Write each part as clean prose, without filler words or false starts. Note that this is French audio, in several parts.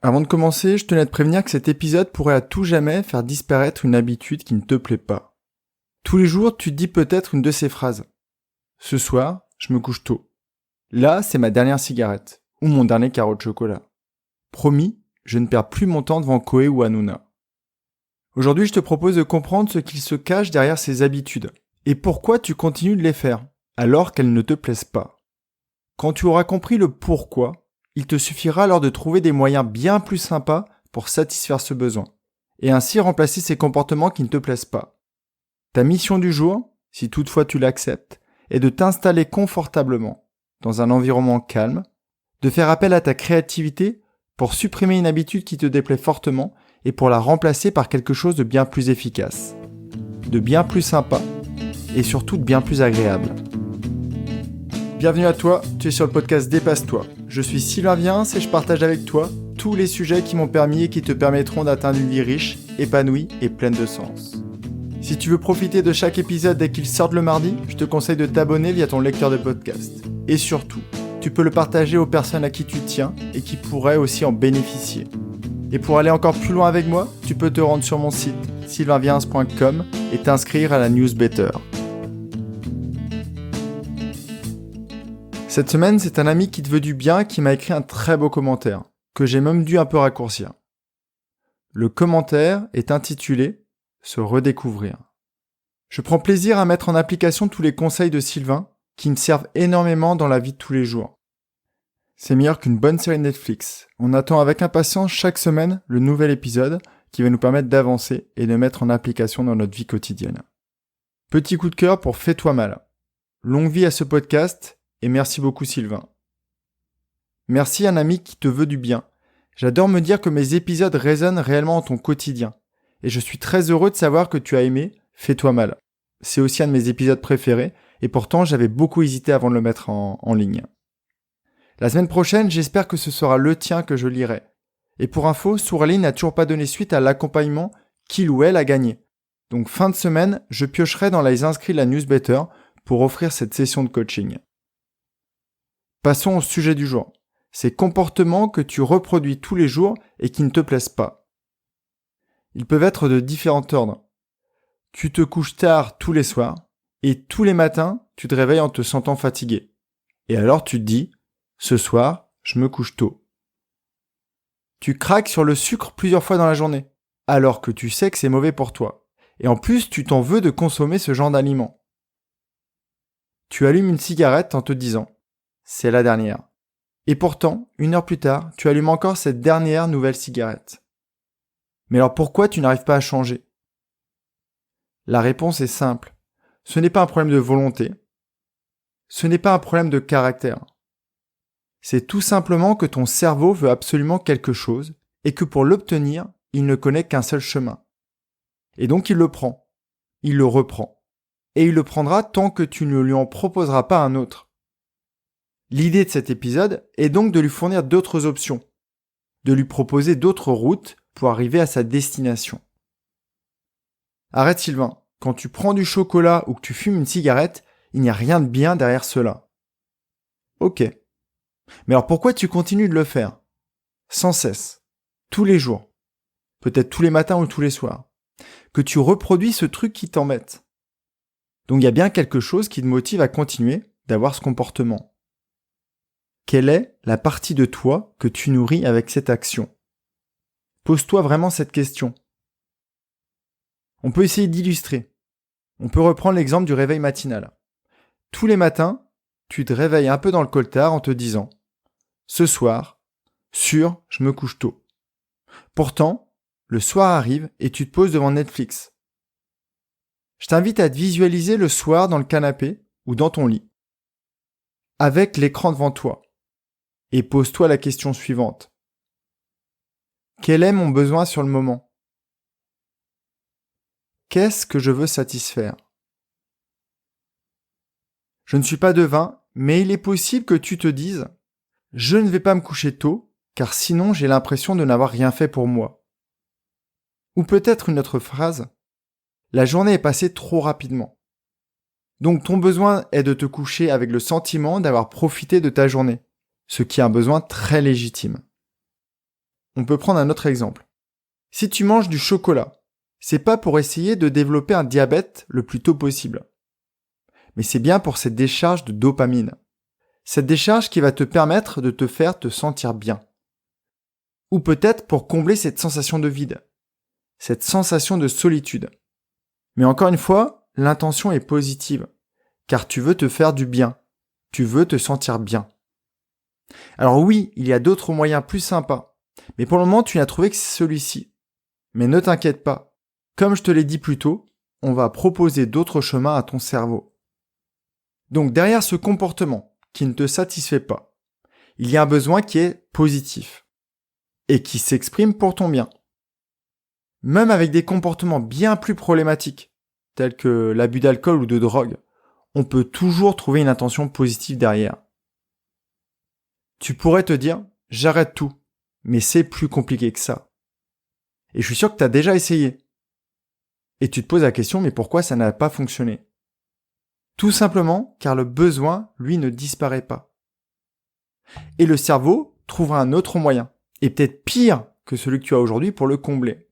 Avant de commencer, je tenais à te prévenir que cet épisode pourrait à tout jamais faire disparaître une habitude qui ne te plaît pas. Tous les jours, tu te dis peut-être une de ces phrases. Ce soir, je me couche tôt. Là, c'est ma dernière cigarette, ou mon dernier carreau de chocolat. Promis, je ne perds plus mon temps devant Koé ou Hanouna. Aujourd'hui, je te propose de comprendre ce qu'il se cache derrière ces habitudes, et pourquoi tu continues de les faire, alors qu'elles ne te plaisent pas. Quand tu auras compris le pourquoi, il te suffira alors de trouver des moyens bien plus sympas pour satisfaire ce besoin, et ainsi remplacer ces comportements qui ne te plaisent pas. Ta mission du jour, si toutefois tu l'acceptes, est de t'installer confortablement, dans un environnement calme, de faire appel à ta créativité pour supprimer une habitude qui te déplaît fortement et pour la remplacer par quelque chose de bien plus efficace, de bien plus sympa et surtout de bien plus agréable. Bienvenue à toi, tu es sur le podcast Dépasse-toi. Je suis Sylvain Viens et je partage avec toi tous les sujets qui m'ont permis et qui te permettront d'atteindre une vie riche, épanouie et pleine de sens. Si tu veux profiter de chaque épisode dès qu'il sort le mardi, je te conseille de t'abonner via ton lecteur de podcast. Et surtout, tu peux le partager aux personnes à qui tu tiens et qui pourraient aussi en bénéficier. Et pour aller encore plus loin avec moi, tu peux te rendre sur mon site sylvainviens.com et t'inscrire à la newsletter. Cette semaine, c'est un ami qui te veut du bien qui m'a écrit un très beau commentaire, que j'ai même dû un peu raccourcir. Le commentaire est intitulé « Se redécouvrir ». Je prends plaisir à mettre en application tous les conseils de Sylvain qui me servent énormément dans la vie de tous les jours. C'est meilleur qu'une bonne série Netflix. On attend avec impatience chaque semaine le nouvel épisode qui va nous permettre d'avancer et de mettre en application dans notre vie quotidienne. Petit coup de cœur pour Fais-toi mal. Longue vie à ce podcast et merci beaucoup Sylvain. Merci à un ami qui te veut du bien. J'adore me dire que mes épisodes résonnent réellement dans ton quotidien. Et je suis très heureux de savoir que tu as aimé Fais-toi mal. C'est aussi un de mes épisodes préférés et pourtant j'avais beaucoup hésité avant de le mettre en ligne. La semaine prochaine, j'espère que ce sera le tien que je lirai. Et pour info, Souraline n'a toujours pas donné suite à l'accompagnement qu'il ou elle a gagné. Donc fin de semaine, je piocherai dans les inscrits de la newsletter pour offrir cette session de coaching. Passons au sujet du jour. Ces comportements que tu reproduis tous les jours et qui ne te plaisent pas. Ils peuvent être de différents ordres. Tu te couches tard tous les soirs et tous les matins, tu te réveilles en te sentant fatigué. Et alors tu te dis « Ce soir, je me couche tôt ». Tu craques sur le sucre plusieurs fois dans la journée, alors que tu sais que c'est mauvais pour toi. Et en plus, tu t'en veux de consommer ce genre d'aliments. Tu allumes une cigarette en te disant « C'est la dernière ». Et pourtant, 1 heure plus tard, tu allumes encore cette dernière nouvelle cigarette. Mais alors pourquoi tu n'arrives pas à changer ? La réponse est simple. Ce n'est pas un problème de volonté. Ce n'est pas un problème de caractère. C'est tout simplement que ton cerveau veut absolument quelque chose et que pour l'obtenir, il ne connaît qu'un seul chemin. Et donc il le prend, il le reprend. Et il le prendra tant que tu ne lui en proposeras pas un autre. L'idée de cet épisode est donc de lui fournir d'autres options, de lui proposer d'autres routes pour arriver à sa destination. Arrête Sylvain, quand tu prends du chocolat ou que tu fumes une cigarette, il n'y a rien de bien derrière cela. Ok. Mais alors pourquoi tu continues de le faire ? Sans cesse, tous les jours, peut-être tous les matins ou tous les soirs, que tu reproduis ce truc qui t'embête. Donc il y a bien quelque chose qui te motive à continuer d'avoir ce comportement. Quelle est la partie de toi que tu nourris avec cette action ? Pose-toi vraiment cette question. On peut essayer d'illustrer. On peut reprendre l'exemple du réveil matinal. Tous les matins, tu te réveilles un peu dans le coltard en te disant « Ce soir, sûr, je me couche tôt ». Pourtant, le soir arrive et tu te poses devant Netflix. Je t'invite à te visualiser le soir dans le canapé ou dans ton lit, avec l'écran devant toi. Et pose-toi la question suivante. Quel est mon besoin sur le moment ? Qu'est-ce que je veux satisfaire ? Je ne suis pas devin, mais il est possible que tu te dises « Je ne vais pas me coucher tôt, car sinon j'ai l'impression de n'avoir rien fait pour moi. » Ou peut-être une autre phrase « La journée est passée trop rapidement. » Donc ton besoin est de te coucher avec le sentiment d'avoir profité de ta journée, ce qui est un besoin très légitime. On peut prendre un autre exemple. Si tu manges du chocolat, c'est pas pour essayer de développer un diabète le plus tôt possible. Mais c'est bien pour cette décharge de dopamine. Cette décharge qui va te permettre de te faire te sentir bien. Ou peut-être pour combler cette sensation de vide, cette sensation de solitude. Mais encore une fois, l'intention est positive, car tu veux te faire du bien, tu veux te sentir bien. Alors oui, il y a d'autres moyens plus sympas, mais pour le moment tu n'as trouvé que celui-ci. Mais ne t'inquiète pas, comme je te l'ai dit plus tôt, on va proposer d'autres chemins à ton cerveau. Donc derrière ce comportement qui ne te satisfait pas, il y a un besoin qui est positif et qui s'exprime pour ton bien. Même avec des comportements bien plus problématiques, tels que l'abus d'alcool ou de drogue, on peut toujours trouver une intention positive derrière. Tu pourrais te dire, j'arrête tout, mais c'est plus compliqué que ça. Et je suis sûr que tu as déjà essayé. Et tu te poses la question, mais pourquoi ça n'a pas fonctionné? Tout simplement car le besoin, lui, ne disparaît pas. Et le cerveau trouvera un autre moyen, et peut-être pire que celui que tu as aujourd'hui pour le combler.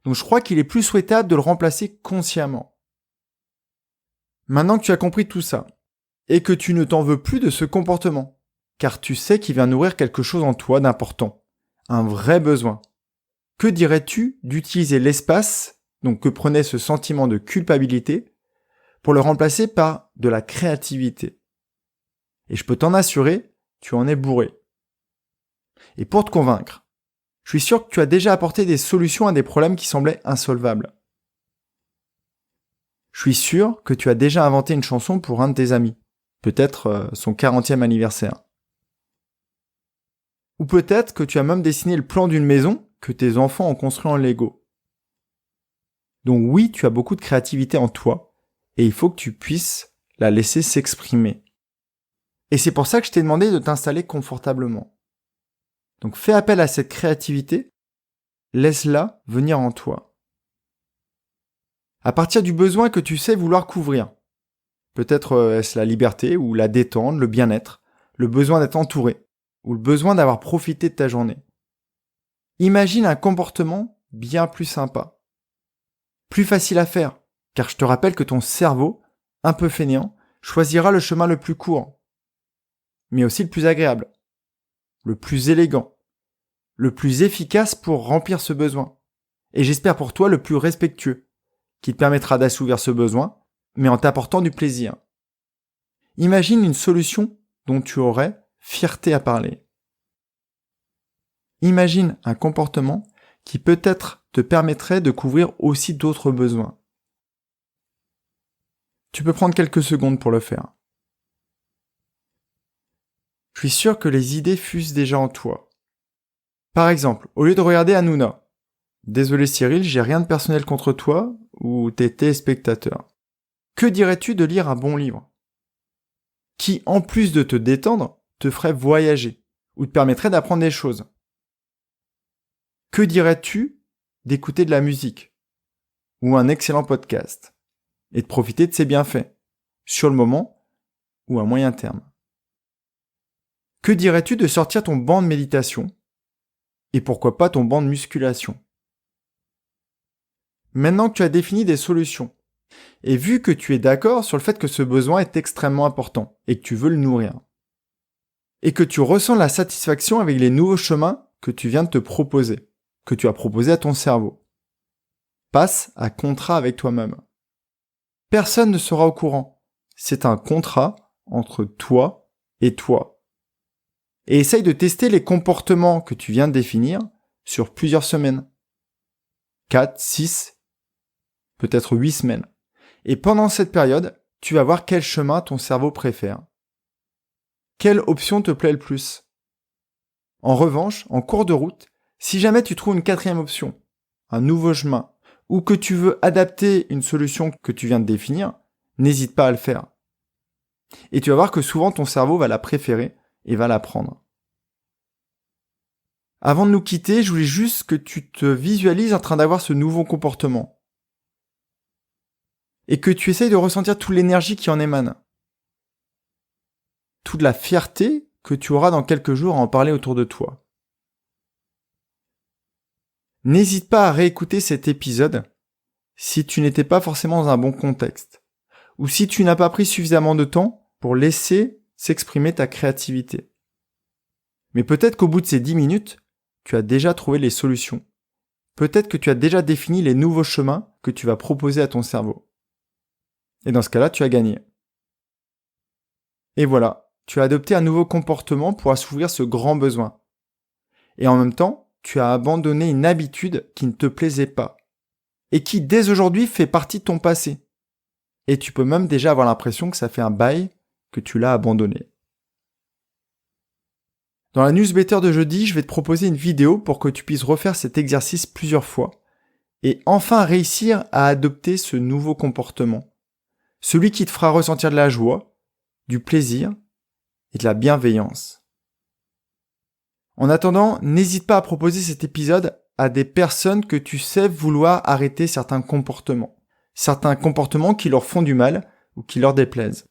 Donc je crois qu'il est plus souhaitable de le remplacer consciemment. Maintenant que tu as compris tout ça, et que tu ne t'en veux plus de ce comportement, car tu sais qu'il vient nourrir quelque chose en toi d'important, un vrai besoin, que dirais-tu d'utiliser l'espace, donc que prenait ce sentiment de culpabilité, pour le remplacer par de la créativité? Et je peux t'en assurer, tu en es bourré. Et pour te convaincre, je suis sûr que tu as déjà apporté des solutions à des problèmes qui semblaient insolvables. Je suis sûr que tu as déjà inventé une chanson pour un de tes amis, peut-être son 40e anniversaire. Ou peut-être que tu as même dessiné le plan d'une maison que tes enfants ont construit en Lego. Donc oui, tu as beaucoup de créativité en toi, et il faut que tu puisses la laisser s'exprimer. Et c'est pour ça que je t'ai demandé de t'installer confortablement. Donc fais appel à cette créativité, laisse-la venir en toi. À partir du besoin que tu sais vouloir couvrir. Peut-être est-ce la liberté ou la détente, le bien-être, le besoin d'être entouré, ou le besoin d'avoir profité de ta journée. Imagine un comportement bien plus sympa. Plus facile à faire, car je te rappelle que ton cerveau, un peu fainéant, choisira le chemin le plus court, mais aussi le plus agréable, le plus élégant, le plus efficace pour remplir ce besoin, et j'espère pour toi le plus respectueux, qui te permettra d'assouvir ce besoin, mais en t'apportant du plaisir. Imagine une solution dont tu aurais fierté à parler. Imagine un comportement qui peut-être te permettrait de couvrir aussi d'autres besoins. Tu peux prendre quelques secondes pour le faire. Je suis sûr que les idées fusent déjà en toi. Par exemple, au lieu de regarder Hanouna, désolé Cyril, j'ai rien de personnel contre toi ou tes téléspectateurs. Que dirais-tu de lire un bon livre qui, en plus de te détendre, te ferait voyager ou te permettrait d'apprendre des choses? Que dirais-tu d'écouter de la musique ou un excellent podcast et de profiter de ses bienfaits sur le moment ou à moyen terme? Que dirais-tu de sortir ton banc de méditation et pourquoi pas ton banc de musculation? Maintenant que tu as défini des solutions et vu que tu es d'accord sur le fait que ce besoin est extrêmement important et que tu veux le nourrir et que tu ressens la satisfaction avec les nouveaux chemins que tu viens de te proposer, que tu as proposé à ton cerveau, passe à contrat avec toi-même. Personne ne sera au courant. C'est un contrat entre toi et toi. Et essaye de tester les comportements que tu viens de définir sur plusieurs semaines. 4, 6, peut-être 8 semaines. Et pendant cette période, tu vas voir quel chemin ton cerveau préfère. Quelle option te plaît le plus? En revanche, en cours de route, si jamais tu trouves une quatrième option, un nouveau chemin, ou que tu veux adapter une solution que tu viens de définir, n'hésite pas à le faire. Et tu vas voir que souvent ton cerveau va la préférer et va la prendre. Avant de nous quitter, je voulais juste que tu te visualises en train d'avoir ce nouveau comportement. Et que tu essayes de ressentir toute l'énergie qui en émane. Toute la fierté que tu auras dans quelques jours à en parler autour de toi. N'hésite pas à réécouter cet épisode si tu n'étais pas forcément dans un bon contexte, ou si tu n'as pas pris suffisamment de temps pour laisser s'exprimer ta créativité. Mais peut-être qu'au bout de ces 10 minutes, tu as déjà trouvé les solutions. Peut-être que tu as déjà défini les nouveaux chemins que tu vas proposer à ton cerveau. Et dans ce cas-là, tu as gagné. Et voilà, tu as adopté un nouveau comportement pour assouvir ce grand besoin. Et en même temps, tu as abandonné une habitude qui ne te plaisait pas et qui dès aujourd'hui fait partie de ton passé. Et tu peux même déjà avoir l'impression que ça fait un bail que tu l'as abandonné. Dans la newsletter de jeudi, je vais te proposer une vidéo pour que tu puisses refaire cet exercice plusieurs fois et enfin réussir à adopter ce nouveau comportement. Celui qui te fera ressentir de la joie, du plaisir et de la bienveillance. En attendant, n'hésite pas à proposer cet épisode à des personnes que tu sais vouloir arrêter certains comportements qui leur font du mal ou qui leur déplaisent.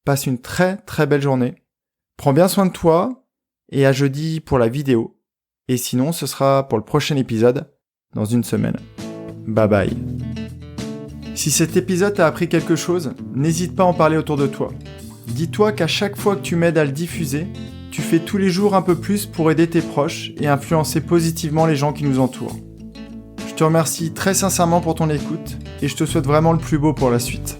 Passe une très très belle journée. Prends bien soin de toi et à jeudi pour la vidéo. Et sinon, ce sera pour le prochain épisode dans une semaine. Bye bye. Si cet épisode t'a appris quelque chose, n'hésite pas à en parler autour de toi. Dis-toi qu'à chaque fois que tu m'aides à le diffuser, tu fais tous les jours un peu plus pour aider tes proches et influencer positivement les gens qui nous entourent. Je te remercie très sincèrement pour ton écoute et je te souhaite vraiment le plus beau pour la suite.